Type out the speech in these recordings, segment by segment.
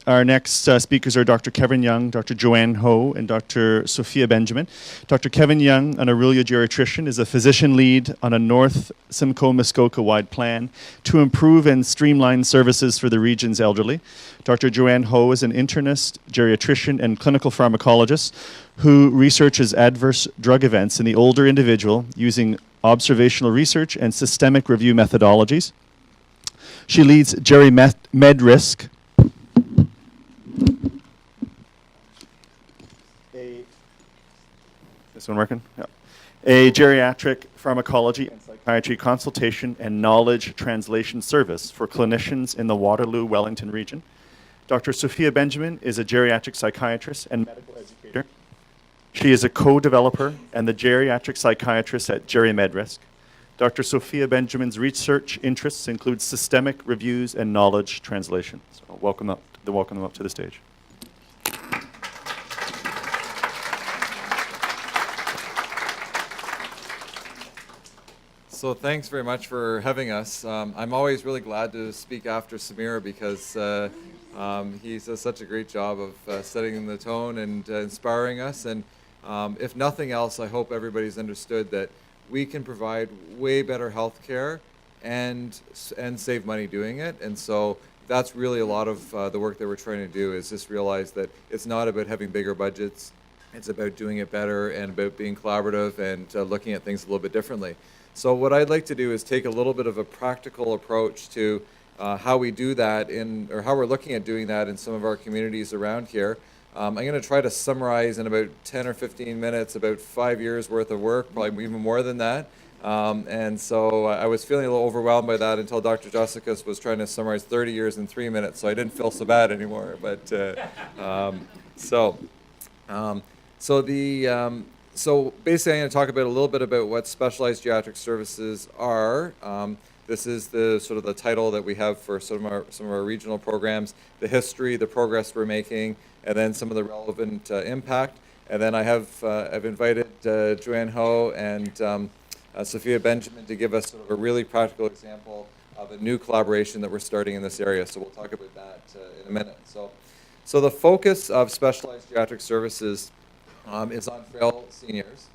Our next speakers are Dr. Kevin Young, Dr. Joanne Ho, and Dr. Sophia Benjamin. Dr. Kevin Young, an Aurelia geriatrician, is a physician lead on a North Simcoe-Muskoka-wide plan to improve and streamline services for the region's elderly. Dr. Joanne Ho is an internist, geriatrician, and clinical pharmacologist who researches adverse drug events in the older individual using observational research and systemic review methodologies. She leads GeriMedRisk, this one working? Yeah. A geriatric pharmacology and psychiatry consultation and knowledge translation service for clinicians in the Waterloo-Wellington region. Dr. Sophia Benjamin is a geriatric psychiatrist and medical educator. She is a co-developer and the geriatric psychiatrist at GeriMedRisk. Dr. Sophia Benjamin's research interests include systemic reviews and knowledge translation. So welcome them up to the stage. So thanks very much for having us. I'm always really glad to speak after Samir because he does such a great job of setting the tone and inspiring us. And if nothing else, I hope everybody's understood that we can provide way better health care and save money doing it. And so that's really a lot of the work that we're trying to do, is just realize that it's not about having bigger budgets. It's about doing it better and about being collaborative and looking at things a little bit differently. So what I'd like to do is take a little bit of a practical approach to how we do that or how we're looking at doing that in some of our communities around here. I'm going to try to summarize in about 10 or 15 minutes about 5 years worth of work, probably even more than that. And so I was feeling a little overwhelmed by that until Dr. Josicus was trying to summarize 30 years in 3 minutes, so I didn't feel so bad anymore. But So basically, I'm going to talk about a little bit about what specialized geriatric services are. This is the sort of the title that we have for some of our regional programs, the history, the progress we're making, and then some of the relevant impact. And then I've invited Joanne Ho and Sophia Benjamin to give us sort of a really practical example of a new collaboration that we're starting in this area. So we'll talk about that in a minute. So the focus of specialized geriatric services is on frail seniors.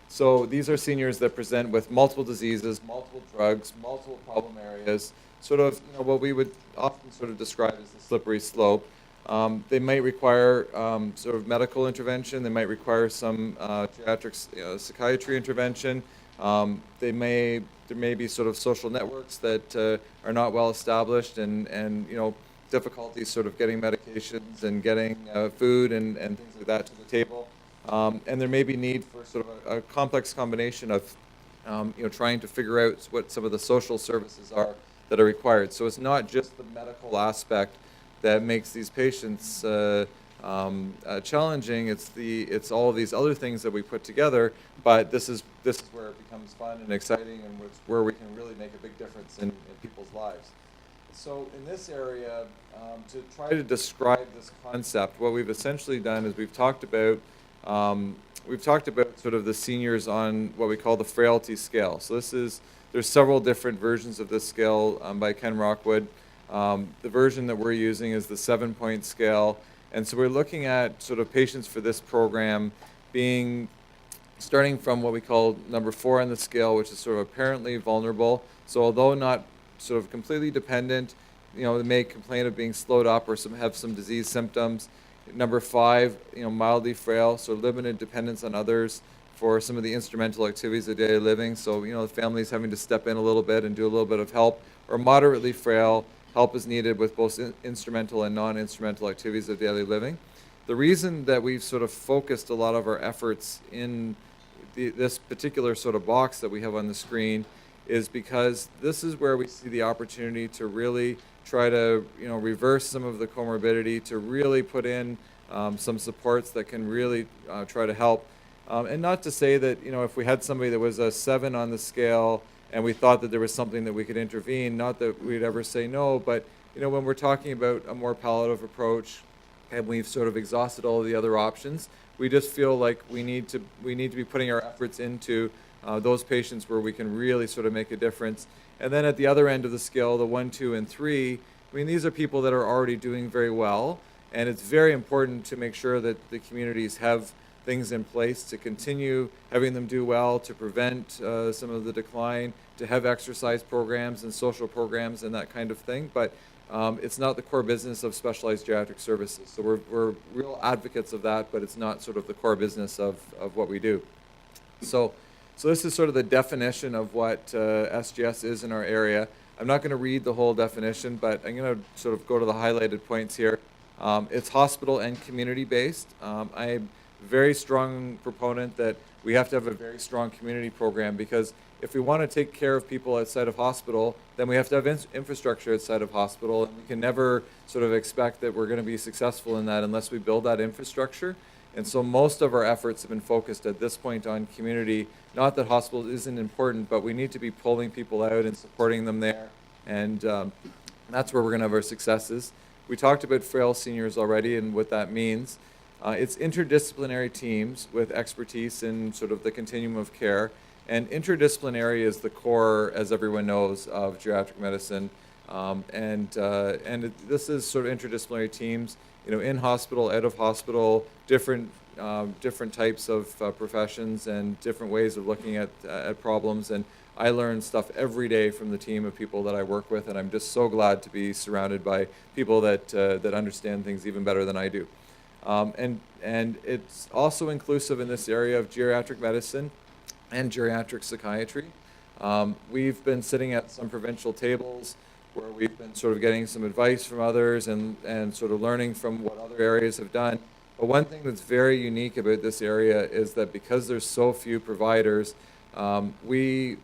So these are seniors that present with multiple diseases, multiple drugs, multiple problem areas, sort of what we would often sort of describe as the slippery slope. They might require sort of medical intervention. They might require some geriatric psychiatry intervention. There may be sort of social networks that are not well established and difficulties sort of getting medications and getting food and things like that to the table. And there may be need for sort of a complex combination of trying to figure out what some of the social services are that are required. So it's not just the medical aspect that makes these patients challenging. It's all of these other things that we put together. But this is where it becomes fun and exciting, and where we can really make a big difference in people's lives. So in this area, to try to describe this concept, what we've essentially done is we've talked about sort of the seniors on what we call the frailty scale. So there's several different versions of this scale by Ken Rockwood. The version that we're using is the 7-point scale. And so we're looking at sort of patients for this program starting from what we call number 4 on the scale, which is sort of apparently vulnerable. So although not sort of completely dependent, they may complain of being slowed up or have some disease symptoms. Number 5, mildly frail, so limited dependence on others for some of the instrumental activities of daily living. So, the family's having to step in a little bit and do a little bit of help. Or moderately frail, help is needed with both instrumental and non-instrumental activities of daily living. The reason that we've sort of focused a lot of our efforts in this particular sort of box that we have on the screen is because this is where we see the opportunity to really try to reverse some of the comorbidity, to really put in some supports that can really try to help. And not to say that if we had somebody that was a 7 on the scale and we thought that there was something that we could intervene, not that we'd ever say no, but when we're talking about a more palliative approach and we've sort of exhausted all of the other options, we just feel like we need to be putting our efforts into those patients where we can really sort of make a difference. And then at the other end of the scale, the 1, 2, and 3, I mean, these are people that are already doing very well, and it's very important to make sure that the communities have things in place to continue having them do well, to prevent some of the decline, to have exercise programs and social programs and that kind of thing. But it's not the core business of specialized geriatric services. So we're real advocates of that, but it's not sort of the core business of what we do. So this is sort of the definition of what SGS is in our area. I'm not going to read the whole definition, but I'm going to sort of go to the highlighted points here. It's hospital and community based. I'm a very strong proponent that we have to have a very strong community program, because if we want to take care of people outside of hospital, then we have to have infrastructure outside of hospital, and we can never sort of expect that we're going to be successful in that unless we build that infrastructure. And so most of our efforts have been focused at this point on community. Not that hospital isn't important, but we need to be pulling people out and supporting them there. And that's where we're going to have our successes. We talked about frail seniors already and what that means. It's interdisciplinary teams with expertise in sort of the continuum of care. And interdisciplinary is the core, as everyone knows, of geriatric medicine. This is sort of interdisciplinary teams, in hospital, out of hospital, different types of professions and different ways of looking at problems. And I learn stuff every day from the team of people that I work with, and I'm just so glad to be surrounded by people that understand things even better than I do. And it's also inclusive in this area of geriatric medicine and geriatric psychiatry. We've been sitting at some provincial tables where we've been sort of getting some advice from others and sort of learning from what other areas have done. But one thing that's very unique about this area is that because there's so few providers, we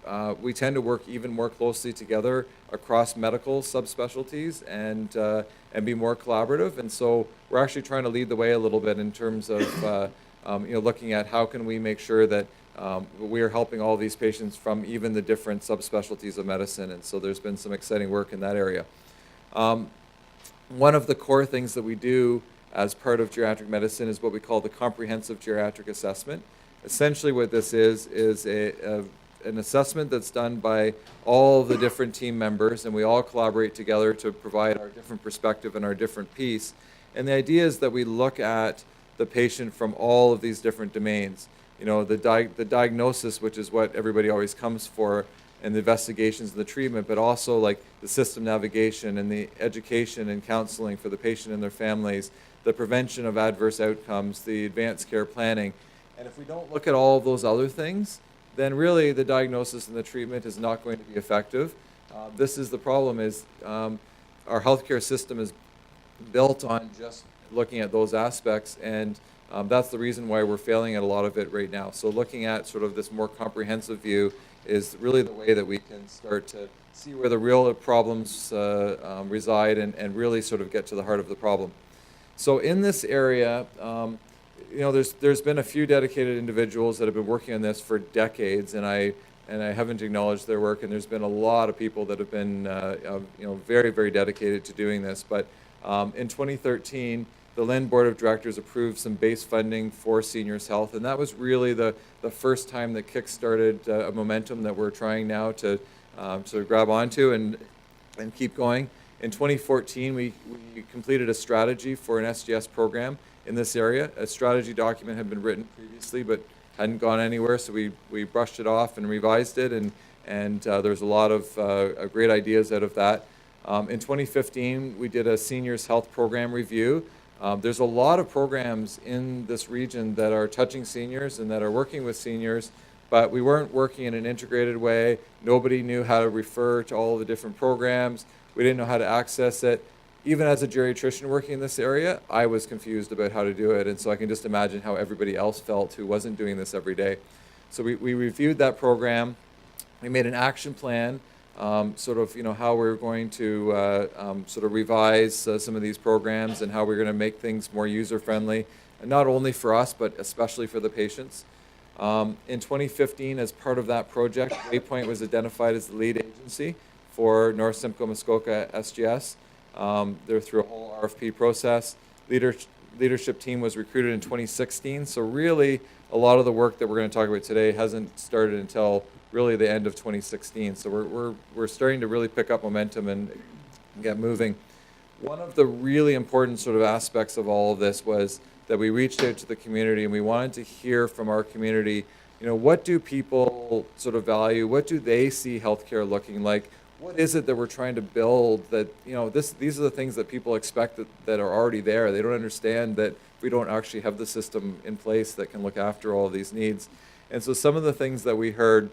tend to work even more closely together across medical subspecialties and be more collaborative. And so we're actually trying to lead the way a little bit in terms of looking at how can we make sure that we are helping all these patients from even the different subspecialties of medicine. And so there's been some exciting work in that area. One of the core things that we do as part of geriatric medicine is what we call the comprehensive geriatric assessment. Essentially what this is an assessment that's done by all the different team members, and we all collaborate together to provide our different perspective and our different piece. And the idea is that we look at the patient from all of these different domains. The diagnosis, which is what everybody always comes for, and the investigations and the treatment, but also like the system navigation and the education and counseling for the patient and their families, the prevention of adverse outcomes, the advanced care planning. And if we don't look at all of those other things, then really the diagnosis and the treatment is not going to be effective. This is the problem, is our healthcare system is built on just looking at those aspects, and that's the reason why we're failing at a lot of it right now. So looking at sort of this more comprehensive view is really the way that we can start to see where the real problems reside and really sort of get to the heart of the problem. So in this area, there's been a few dedicated individuals that have been working on this for decades, and I haven't acknowledged their work. And there's been a lot of people that have been, very, very dedicated to doing this. But in 2013, the LHIN Board of Directors approved some base funding for seniors' health, and that was really the first time that kick-started a momentum that we're trying now to sort of grab onto and keep going. In 2014, we completed a strategy for an SGS program in this area. A strategy document had been written previously but hadn't gone anywhere, so we brushed it off and revised it, and there's a lot of great ideas out of that. In 2015, we did a seniors health program review. There's a lot of programs in this region that are touching seniors and that are working with seniors, but we weren't working in an integrated way. Nobody knew how to refer to all the different programs. We didn't know how to access it. Even as a geriatrician working in this area, I was confused about how to do it, and so I can just imagine how everybody else felt who wasn't doing this every day. So we reviewed that program. We made an action plan, sort of how we're going to sort of revise some of these programs and how we're going to make things more user-friendly, and not only for us, but especially for the patients. In 2015, as part of that project, Waypoint was identified as the lead agency for North Simcoe Muskoka SGS. They're through a whole RFP process. Leadership team was recruited in 2016, so really a lot of the work that we're going to talk about today hasn't started until really the end of 2016. So we're starting to really pick up momentum and get moving. one of the really important sort of aspects of all of this was that we reached out to the community and we wanted to hear from our community, what do people sort of value? What do they see healthcare looking like? What is it that we're trying to build that, these are the things that people expect that are already there. They don't understand that we don't actually have the system in place that can look after all of these needs. And so some of the things that we heard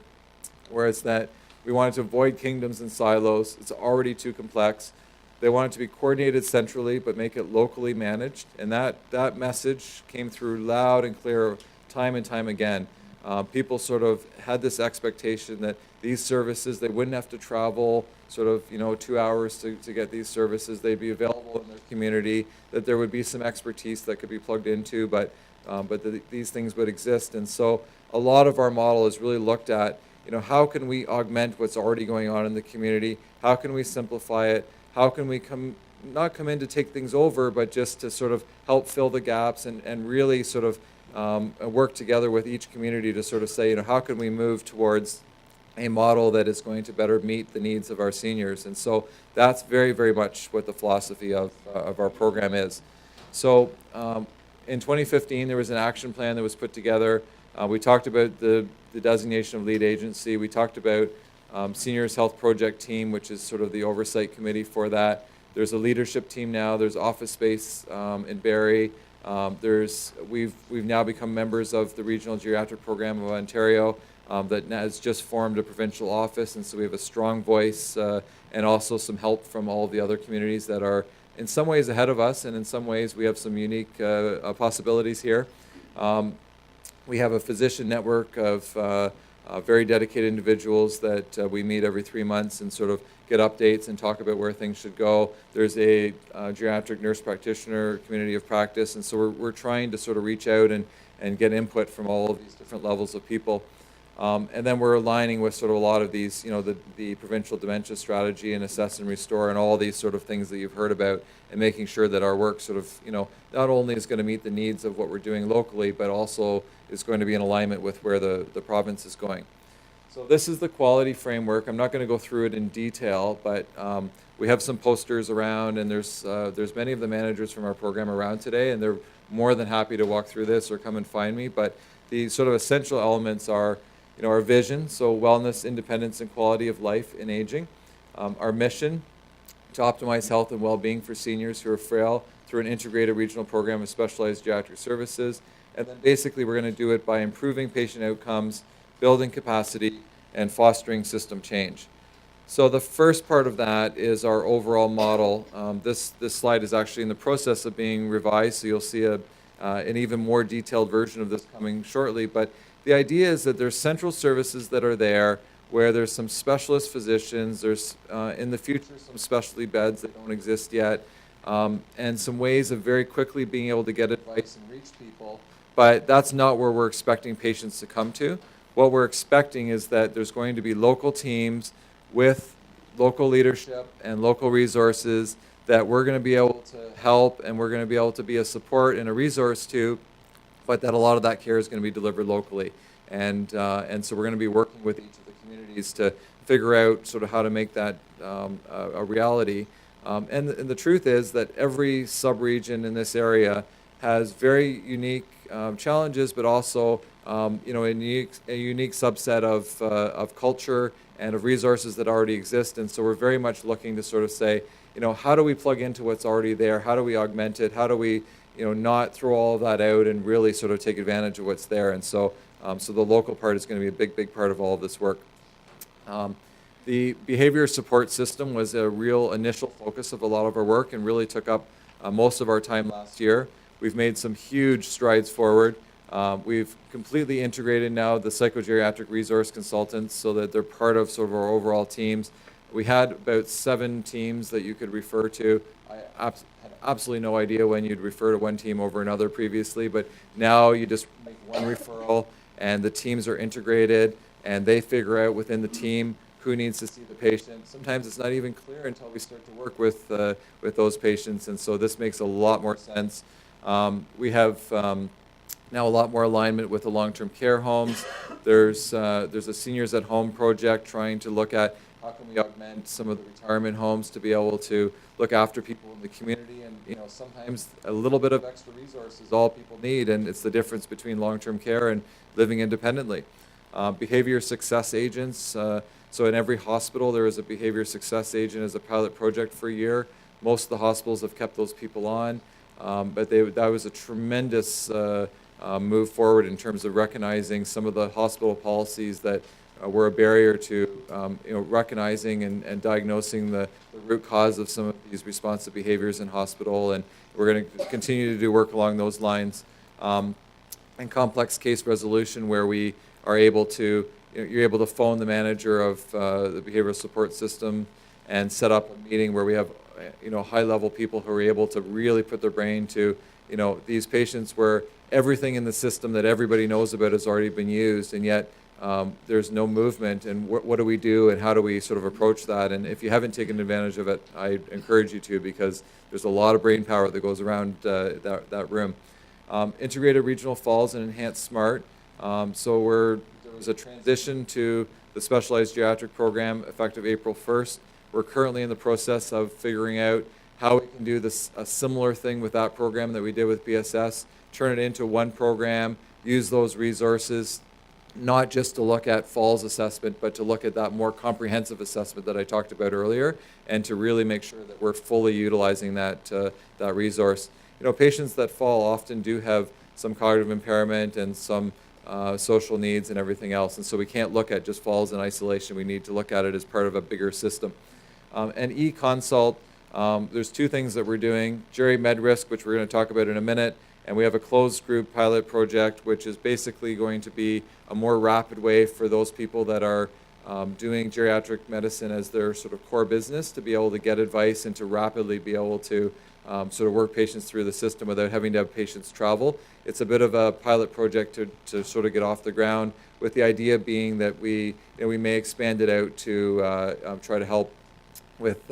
were it's that we wanted to avoid kingdoms and silos. It's already too complex. They want it to be coordinated centrally, but make it locally managed. And that message came through loud and clear time and time again. People sort of had this expectation that these services, they wouldn't have to travel sort of, 2 hours to get these services. They'd be available in their community, that there would be some expertise that could be plugged into, but these things would exist. And so a lot of our model is really looked at, how can we augment what's already going on in the community? How can we simplify it? How can we not come in to take things over, but just to sort of help fill the gaps and really sort of work together with each community to sort of say, how can we move towards a model that is going to better meet the needs of our seniors? And so that's very, very much what the philosophy of our program is. So in 2015, there was an action plan that was put together. We talked about the designation of lead agency. We talked about Seniors Health Project Team, which is sort of the oversight committee for that. There's a leadership team now. There's office space in Barrie. We've now become members of the Regional Geriatric Program of Ontario that has just formed a provincial office, and so we have a strong voice and also some help from all of the other communities that are in some ways ahead of us, and in some ways we have some unique possibilities here. We have a physician network of very dedicated individuals that we meet every 3 months and sort of get updates and talk about where things should go. There's a geriatric nurse practitioner community of practice, and so we're trying to sort of reach out and get input from all of these different levels of people. And then we're aligning with sort of a lot of these, the provincial dementia strategy and assess and restore and all these sort of things that you've heard about, and making sure that our work sort of, not only is going to meet the needs of what we're doing locally, but also is going to be in alignment with where the province is going. So this is the quality framework. I'm not going to go through it in detail, but we have some posters around, and there's many of the managers from our program around today, and they're more than happy to walk through this or come and find me. But the sort of essential elements are, our vision, so wellness, independence, and quality of life in aging. Our mission, to optimize health and well-being for seniors who are frail through an integrated regional program of specialized geriatric services. And then basically we're going to do it by improving patient outcomes, building capacity, and fostering system change. So the first part of that is our overall model. This slide is actually in the process of being revised, so you'll see an even more detailed version of this coming shortly. But the idea is that there's central services that are there where there's some specialist physicians, there's in the future some specialty beds that don't exist yet, and some ways of very quickly being able to get advice and reach people. But that's not where we're expecting patients to come to. What we're expecting is that there's going to be local teams with local leadership and local resources that we're going to be able to help, and we're going to be able to be a support and a resource to, but that a lot of that care is going to be delivered locally. And so we're going to be working with each of the communities to figure out sort of how to make that a reality. And the truth is that every sub-region in this area has very unique challenges, but also a unique subset of culture and of resources that already exist. And so we're very much looking to sort of say, how do we plug into what's already there? How do we augment it? How do we not throw all of that out and really sort of take advantage of what's there? And so so the local part is going to be a big part of all of this work. The behavior support system was a real initial focus of a lot of our work and really took up most of our time last year. We've made some huge strides forward. We've completely integrated now the psychogeriatric resource consultants so that they're part of sort of our overall teams. We had about 7 teams that you could refer to. I had absolutely no idea when you'd refer to one team over another previously, but now you just make one referral and the teams are integrated and they figure out within the team who needs to see the patient. Sometimes it's not even clear until we start to work with those patients, and so this makes a lot more sense. We have now a lot more alignment with the long-term care homes. There's a seniors at home project trying to look at how can we augment some of the retirement homes to be able to look after people in the community? And sometimes a little bit of extra resource is all people need, and it's the difference between long-term care and living independently. Behavior success agents. So in every hospital, there is a behavior success agent as a pilot project for a year. Most of the hospitals have kept those people on, but that was a tremendous move forward in terms of recognizing some of the hospital policies that were a barrier to recognizing and diagnosing the root cause of some of these responsive behaviors in hospital, and we're going to continue to do work along those lines. And complex case resolution, where we are able to, you're able to phone the manager of the behavioral support system and set up a meeting where we have high-level people who are able to really put their brain to these patients where everything in the system that everybody knows about has already been used, and yet there's no movement, and what do we do, and how do we sort of approach that? And if you haven't taken advantage of it, I encourage you to, because there's a lot of brain power that goes around that room. Integrated regional falls and enhanced SMART. So there was a transition to the specialized geriatric program effective April 1st. We're currently in the process of figuring out how we can do a similar thing with that program that we did with BSS, turn it into one program, use those resources, not just to look at falls assessment, but to look at that more comprehensive assessment that I talked about earlier, and to really make sure that we're fully utilizing that resource. Patients that fall often do have some cognitive impairment and some social needs and everything else, and so we can't look at just falls in isolation. We need to look at it as part of a bigger system. And e-consult, there's two things that we're doing: Geri MedRisk, which we're going to talk about in a minute, and we have a closed group pilot project, which is basically going to be a more rapid way for those people that are doing geriatric medicine as their sort of core business to be able to get advice and to rapidly be able to sort of work patients through the system without having to have patients travel. It's a bit of a pilot project to sort of get off the ground, with the idea being that we may expand it out to try to help with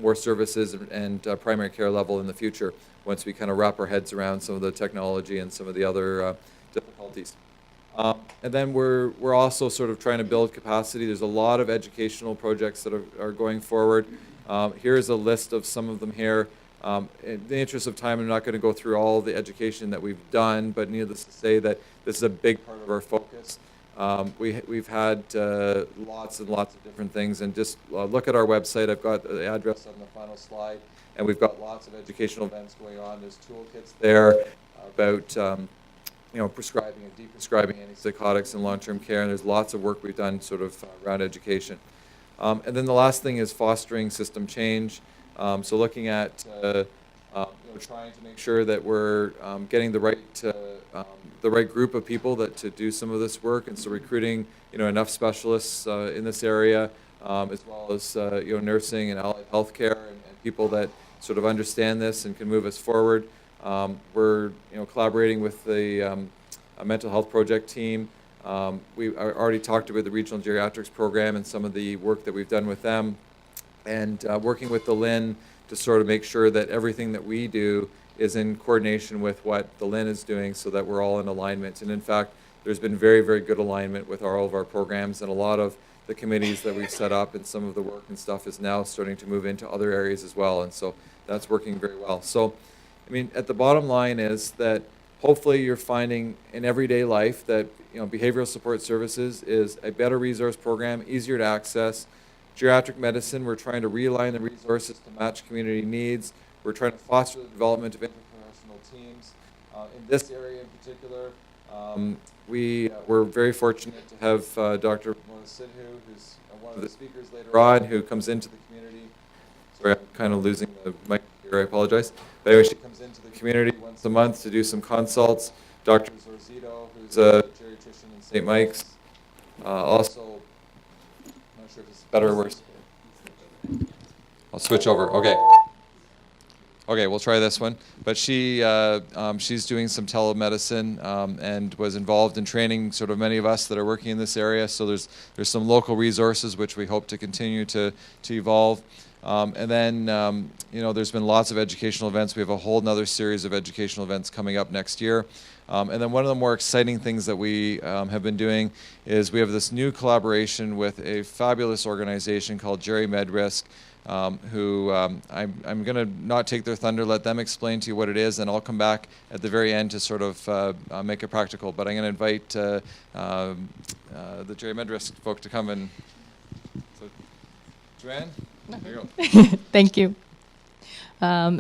more services and primary care level in the future, once we kind of wrap our heads around some of the technology and some of the other difficulties. And then we're also sort of trying to build capacity. There's a lot of educational projects that are going forward. Here's a list of some of them here. In the interest of time, I'm not going to go through all the education that we've done, but needless to say that this is a big part of our focus. We've had lots and lots of different things, and just look at our website. I've got the address on the final slide, and we've got lots of educational events going on. There's toolkits there about prescribing and deprescribing antipsychotics in long-term care, and there's lots of work we've done sort of around education. And then the last thing is fostering system change. So looking at trying to make sure that we're getting the right group of people to do some of this work, and so recruiting enough specialists in this area, as well as nursing and allied healthcare and people that sort of understand this and can move us forward. We're collaborating with the mental health project team. We already talked about the regional geriatrics program and some of the work that we've done with them, and working with the LIN to sort of make sure that everything that we do is in coordination with what the LIN is doing, so that we're all in alignment. And in fact, there's been very, very good alignment with all of our programs, and a lot of the committees that we've set up and some of the work and stuff is now starting to move into other areas as well, and so that's working very well. So, I mean, at the bottom line is that hopefully you're finding in everyday life that behavioral support services is a better resource program, easier to access. Geriatric medicine, we're trying to realign the resources to match community needs. We're trying to foster the development of interprofessional teams. In this area in particular, we're very fortunate to have Dr. Mona Sidhu, who's one of the speakers later on, who comes into the community. Sorry, I'm kind of losing the mic here, I apologize. But anyway, she comes into the community once a month to do some consults. Dr. Zorzito, who's a geriatrician in St. Mike's. Also, I'm not sure if it's better or worse. I'll switch over. Okay, we'll try this one. But she's doing some telemedicine and was involved in training sort of many of us that are working in this area. So there's some local resources which we hope to continue to evolve. And then there's been lots of educational events. We have a whole other series of educational events coming up next year. And then one of the more exciting things that we have been doing is we have this new collaboration with a fabulous organization called Jerry MedRisk, who I'm going to not take their thunder, let them explain to you what it is, and I'll come back at the very end to sort of make it practical. But I'm going to invite the Jerry MedRisk folk to come and... So, Joanne, there you go. Thank you.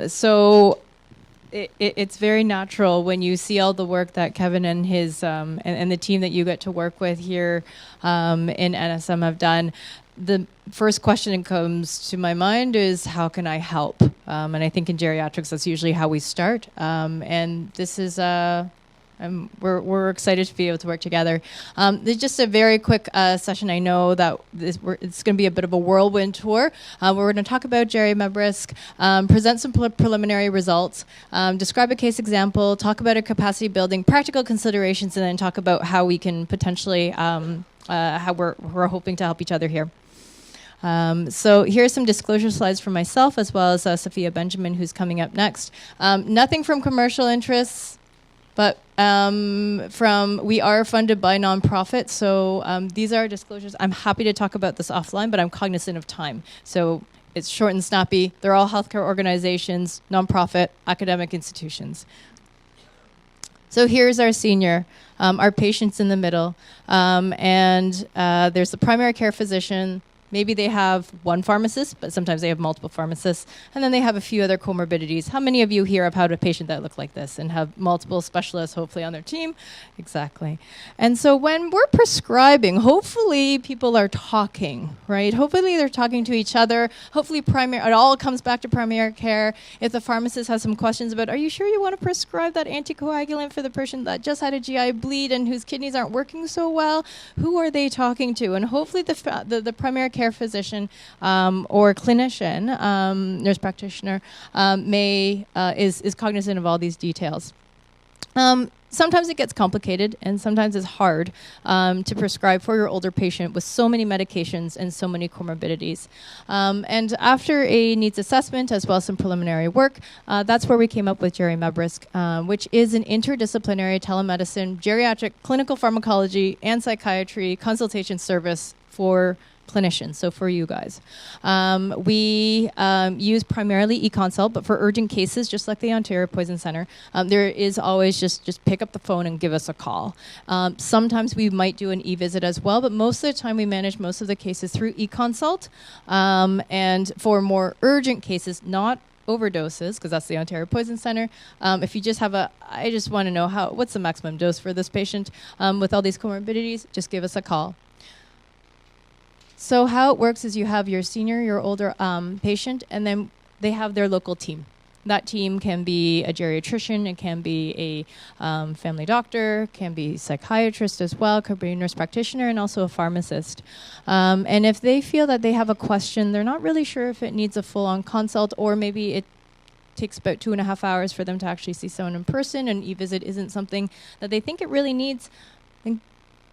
So it's very natural when you see all the work that Kevin and his and the team that you get to work with here in NSM have done. The first question that comes to my mind is, how can I help? And I think in geriatrics, that's usually how we start. And this is we're excited to be able to work together. There's just a very quick session. I know that it's going to be a bit of a whirlwind tour. We're going to talk about Jerry MedRisk, present some preliminary results, describe a case example, talk about a capacity building, practical considerations, and then talk about how we can potentially, how we're hoping to help each other here. So here's some disclosure slides for myself as well as Sophia Benjamin, who's coming up next. Nothing from commercial interests. But we are funded by nonprofit, so these are disclosures. I'm happy to talk about this offline, but I'm cognizant of time. So it's short and snappy. They're all healthcare organizations, nonprofit, academic institutions. So here's our senior, our patient's in the middle, and there's the primary care physician. Maybe they have one pharmacist, but sometimes they have multiple pharmacists. And then they have a few other comorbidities. How many of you here have had a patient that looked like this and have multiple specialists hopefully on their team? Exactly. And so when we're prescribing, hopefully people are talking, right? Hopefully they're talking to each other. Hopefully it all comes back to primary care. If the pharmacist has some questions about, are you sure you want to prescribe that anticoagulant for the person that just had a GI bleed and whose kidneys aren't working so well? Who are they talking to? And hopefully the primary care physician or clinician, nurse practitioner, is cognizant of all these details. Sometimes it gets complicated, and sometimes it's hard to prescribe for your older patient with so many medications and so many comorbidities. And after a needs assessment, as well as some preliminary work, that's where we came up with Jerry MedRisk, which is an interdisciplinary telemedicine, geriatric clinical pharmacology, and psychiatry consultation service for clinicians, so for you guys. We use primarily e-consult, but for urgent cases, just like the Ontario Poison Centre, there is always just pick up the phone and give us a call. Sometimes we might do an e-visit as well, but most of the time we manage most of the cases through e-consult. And for more urgent cases, not overdoses, because that's the Ontario Poison Centre. If you just have I just want to know what's the maximum dose for this patient with all these comorbidities, just give us a call. So how it works is you have your senior, your older patient, and then they have their local team. That team can be a geriatrician, it can be a family doctor, can be a psychiatrist as well, could be a nurse practitioner, and also a pharmacist. And if they feel that they have a question, they're not really sure if it needs a full-on consult, or maybe it takes about 2.5 hours for them to actually see someone in person, and e-visit isn't something that they think it really needs, then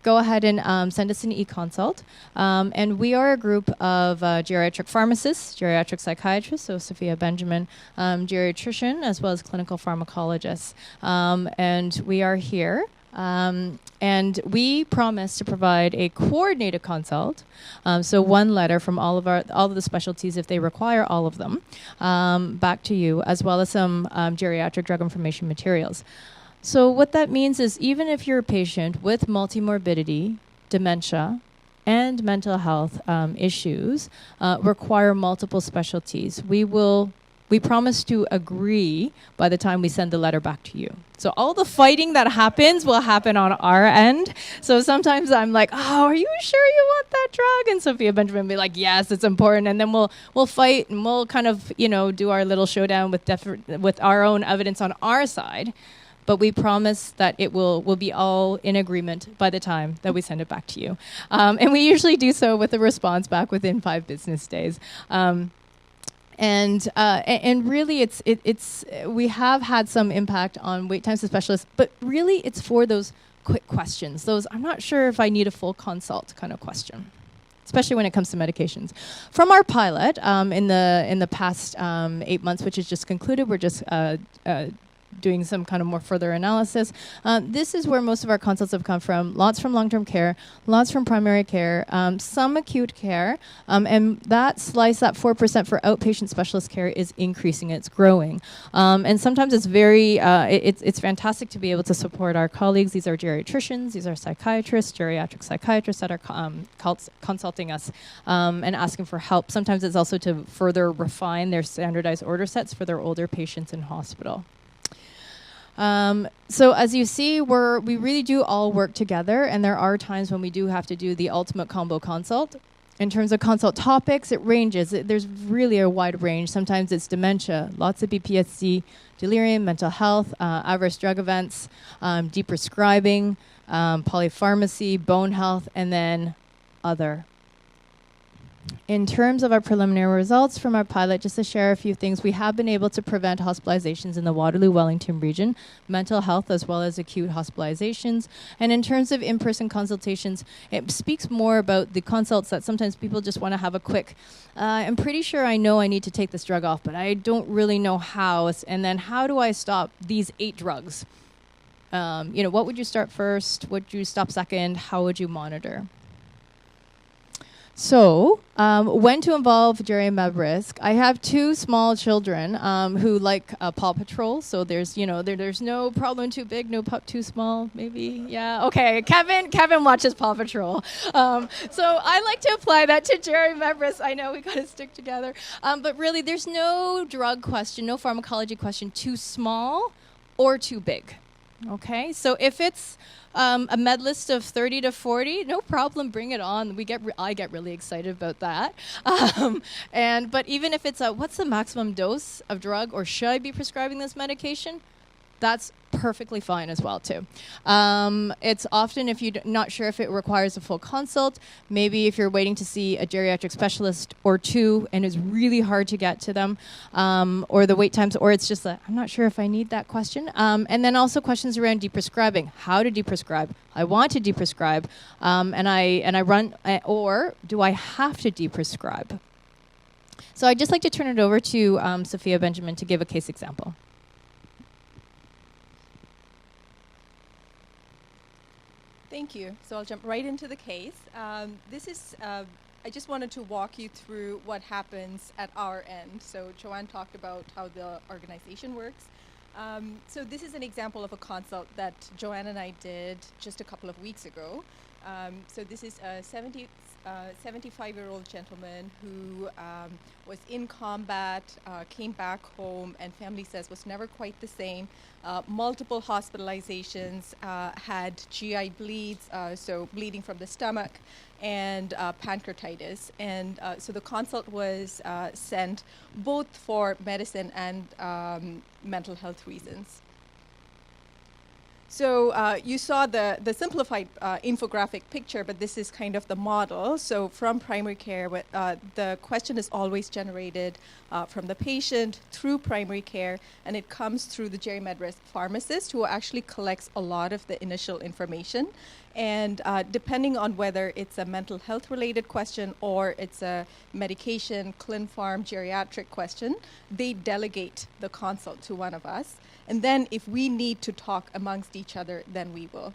go ahead and send us an e-consult. And we are a group of geriatric pharmacists, geriatric psychiatrists, so Sophia Benjamin, geriatrician, as well as clinical pharmacologists. And we are here. And we promise to provide a coordinated consult, so one letter from all of the specialties, if they require all of them, back to you, as well as some geriatric drug information materials. So what that means is even if you're a patient with multimorbidity, dementia, and mental health issues require multiple specialties, we promise to agree by the time we send the letter back to you. So all the fighting that happens will happen on our end. So sometimes I'm like, oh, are you sure you want that drug? And Sophia Benjamin will be like, yes, it's important. And then we'll fight, and we'll kind of, do our little showdown with our own evidence on our side. But we promise that it will be all in agreement by the time that we send it back to you. And we usually do so with a response back within 5 business days. And really, it's we have had some impact on wait times to specialists, but really it's for those quick questions, those I'm not sure if I need a full consult kind of question, especially when it comes to medications. From our pilot in the past 8 months, which is just concluded, we're just doing some kind of more further analysis. This is where most of our consults have come from. Lots from long-term care, lots from primary care, some acute care, and that slice, that 4% for outpatient specialist care is increasing. It's growing, and sometimes it's very it's fantastic to be able to support our colleagues. These are geriatricians, these are psychiatrists, geriatric psychiatrists that are consulting us and asking for help. Sometimes it's also to further refine their standardized order sets for their older patients in hospital. So as you see, we really do all work together, and there are times when we do have to do the ultimate combo consult. In terms of consult topics, it ranges. There's really a wide range. Sometimes it's dementia, lots of BPSD, delirium, mental health, adverse drug events, deprescribing, polypharmacy, bone health, and then other. In terms of our preliminary results from our pilot, just to share a few things, we have been able to prevent hospitalizations in the Waterloo-Wellington region, mental health as well as acute hospitalizations. And in terms of in-person consultations, it speaks more about the consults that sometimes people just want to have a quick, I'm pretty sure I know I need to take this drug off, but I don't really know how. And then how do I stop these 8 drugs? What would you start first? Would you stop second? How would you monitor? So, when to involve during med risk, I have 2 small children who like Paw Patrol. So there's no problem too big, no pup too small, maybe. Yeah, okay. Kevin watches Paw Patrol. So I like to apply that to during med risk. I know we got to stick together. But really, there's no drug question, no pharmacology question too small or too big. Okay, so if it's a med list of 30 to 40, no problem, bring it on. I get really excited about that. But even if it's what's the maximum dose of drug, or should I be prescribing this medication? That's perfectly fine as well too. It's often, if you're not sure if it requires a full consult, maybe if you're waiting to see a geriatric specialist or 2 and it's really hard to get to them, or the wait times, or it's just I'm not sure if I need that question. And then also questions around deprescribing. How to deprescribe? I want to deprescribe, and I run, or do I have to deprescribe? So I'd just like to turn it over to Sophia Benjamin to give a case example. Thank you. So I'll jump right into the case. I just wanted to walk you through what happens at our end. So Joanne talked about how the organization works. So this is an example of a consult that Joanne and I did just a couple of weeks ago. So this is a 75-year-old gentleman who was in combat, came back home, and family says was never quite the same. Multiple hospitalizations, had GI bleeds, so bleeding from the stomach, and pancreatitis. And so the consult was sent both for medicine and mental health reasons. So you saw the simplified infographic picture, but this is kind of the model. So from primary care, the question is always generated from the patient through primary care, and it comes through the geriatric pharmacist, who actually collects a lot of the initial information. And depending on whether it's a mental health related question or it's a medication, clin pharm, geriatric question, they delegate the consult to one of us. And then if we need to talk amongst each other, then we will.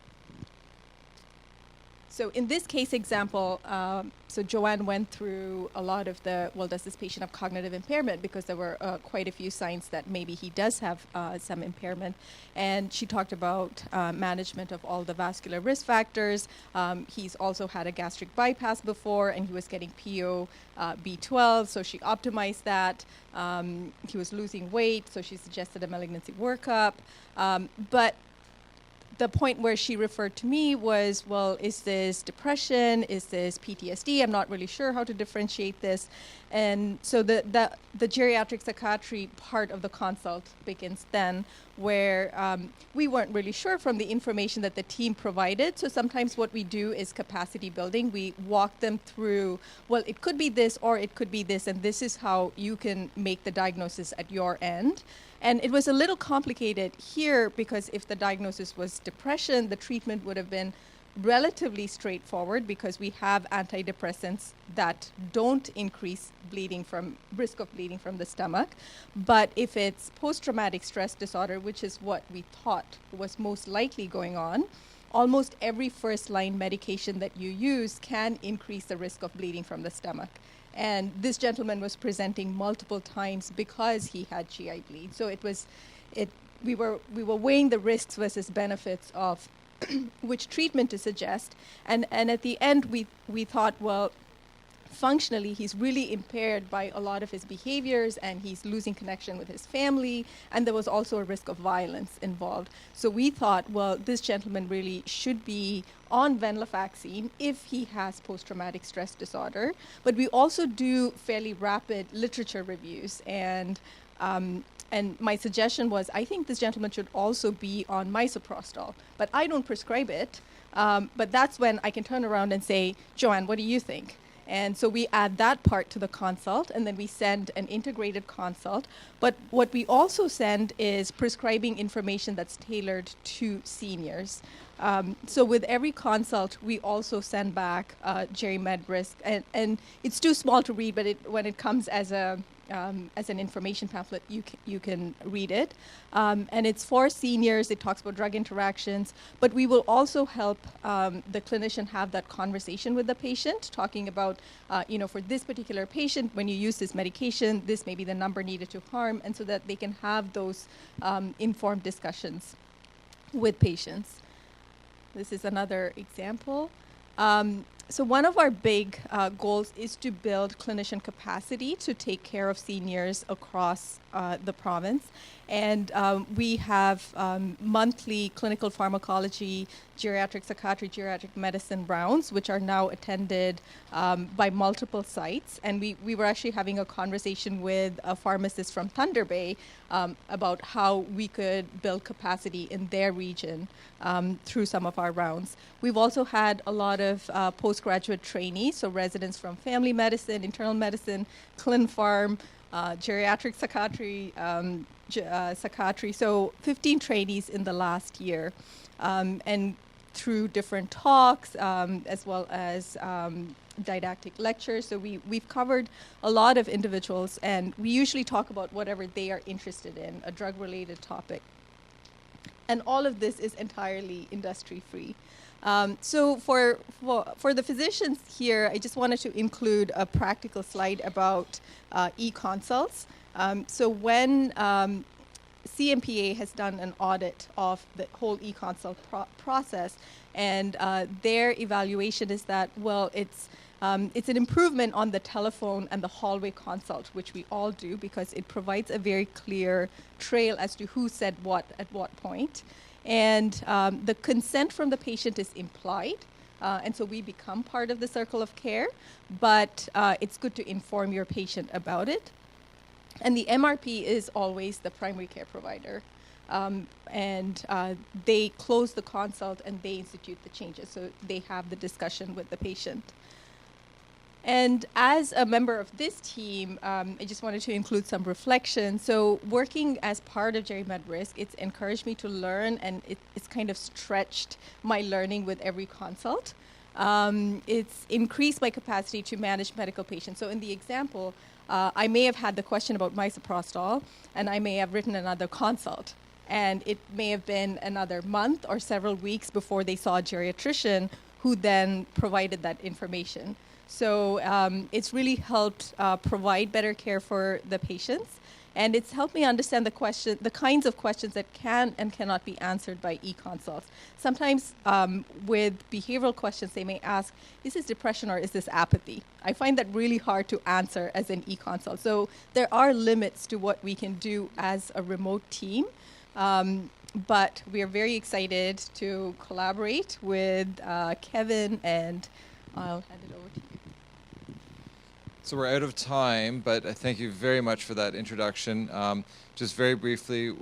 So in this case example, so Joanne went through a lot of does this patient have cognitive impairment? Because there were quite a few signs that maybe he does have some impairment. And she talked about management of all the vascular risk factors. He's also had a gastric bypass before, and he was getting PO B12, so she optimized that. He was losing weight, so she suggested a malignancy workup. But the point where she referred to me was, well, is this depression? Is this PTSD? I'm not really sure how to differentiate this. And so the geriatric psychiatry part of the consult begins then, where we weren't really sure from the information that the team provided. So sometimes what we do is capacity building. We walk them through, well, it could be this or it could be this, and this is how you can make the diagnosis at your end. And it was a little complicated here because if the diagnosis was depression, the treatment would have been relatively straightforward because we have antidepressants that don't increase risk of bleeding from the stomach. But if it's post-traumatic stress disorder, which is what we thought was most likely going on, almost every first-line medication that you use can increase the risk of bleeding from the stomach. And this gentleman was presenting multiple times because he had GI bleed. So we were weighing the risks versus benefits of which treatment to suggest. And at the end, we thought, well, functionally, he's really impaired by a lot of his behaviors, and he's losing connection with his family, and there was also a risk of violence involved. So we thought, well, this gentleman really should be on venlafaxine if he has post-traumatic stress disorder. But we also do fairly rapid literature reviews, and my suggestion was, I think this gentleman should also be on misoprostol, but I don't prescribe it. But that's when I can turn around and say, Joanne, what do you think? And so we add that part to the consult, and then we send an integrated consult. But what we also send is prescribing information that's tailored to seniors. So with every consult, we also send back GeriMed risk. And it's too small to read, but when it comes as an information pamphlet, you can read it. And it's for seniors. It talks about drug interactions. But we will also help the clinician have that conversation with the patient, talking about, for this particular patient, when you use this medication, this may be the number needed to harm, and so that they can have those informed discussions with patients. This is another example. So one of our big goals is to build clinician capacity to take care of seniors across the province. And we have monthly clinical pharmacology, geriatric psychiatry, geriatric medicine rounds, which are now attended by multiple sites. And we were actually having a conversation with a pharmacist from Thunder Bay about how we could build capacity in their region through some of our rounds. We've also had a lot of postgraduate trainees, so residents from family medicine, internal medicine, clin pharm, geriatric psychiatry, psychiatry. So 15 trainees in the last year, and through different talks as well as didactic lectures. So we've covered a lot of individuals, and we usually talk about whatever they are interested in, a drug-related topic. And all of this is entirely industry-free. So for the physicians here, I just wanted to include a practical slide about e-consults. So when CMPA has done an audit of the whole e-consult process, and their evaluation is that, well, it's an improvement on the telephone and the hallway consult, which we all do because it provides a very clear trail as to who said what at what point. And the consent from the patient is implied, and so we become part of the circle of care, but it's good to inform your patient about it. And the MRP is always the primary care provider. And they close the consult and they institute the changes, so they have the discussion with the patient. And as a member of this team, I just wanted to include some reflection. So working as part of GeriMed Risk, it's encouraged me to learn, and it's kind of stretched my learning with every consult. It's increased my capacity to manage medical patients. So in the example, I may have had the question about misoprostol, and I may have written another consult. And it may have been another month or several weeks before they saw a geriatrician who then provided that information. So it's really helped provide better care for the patients, and it's helped me understand the kinds of questions that can and cannot be answered by e-consults. Sometimes with behavioral questions, they may ask, is this depression or is this apathy? I find that really hard to answer as an e-consult. So there are limits to what we can do as a remote team. But we are very excited to collaborate with Kevin, and I'll hand it over to you. So we're out of time, but thank you very much for that introduction. Just very briefly,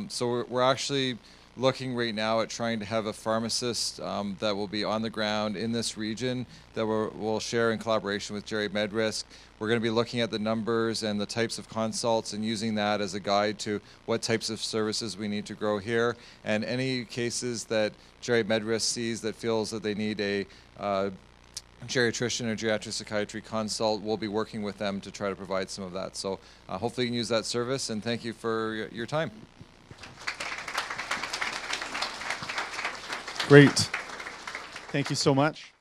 so we're actually looking right now at trying to have a pharmacist that will be on the ground in this region that we'll share in collaboration with Jerry MedRisk. We're going to be looking at the numbers and the types of consults and using that as a guide to what types of services we need to grow here. And any cases that Jerry MedRisk sees that feels that they need a geriatrician or geriatric psychiatry consult, we'll be working with them to try to provide some of that. So hopefully you can use that service, and thank you for your time. Great. Thank you so much.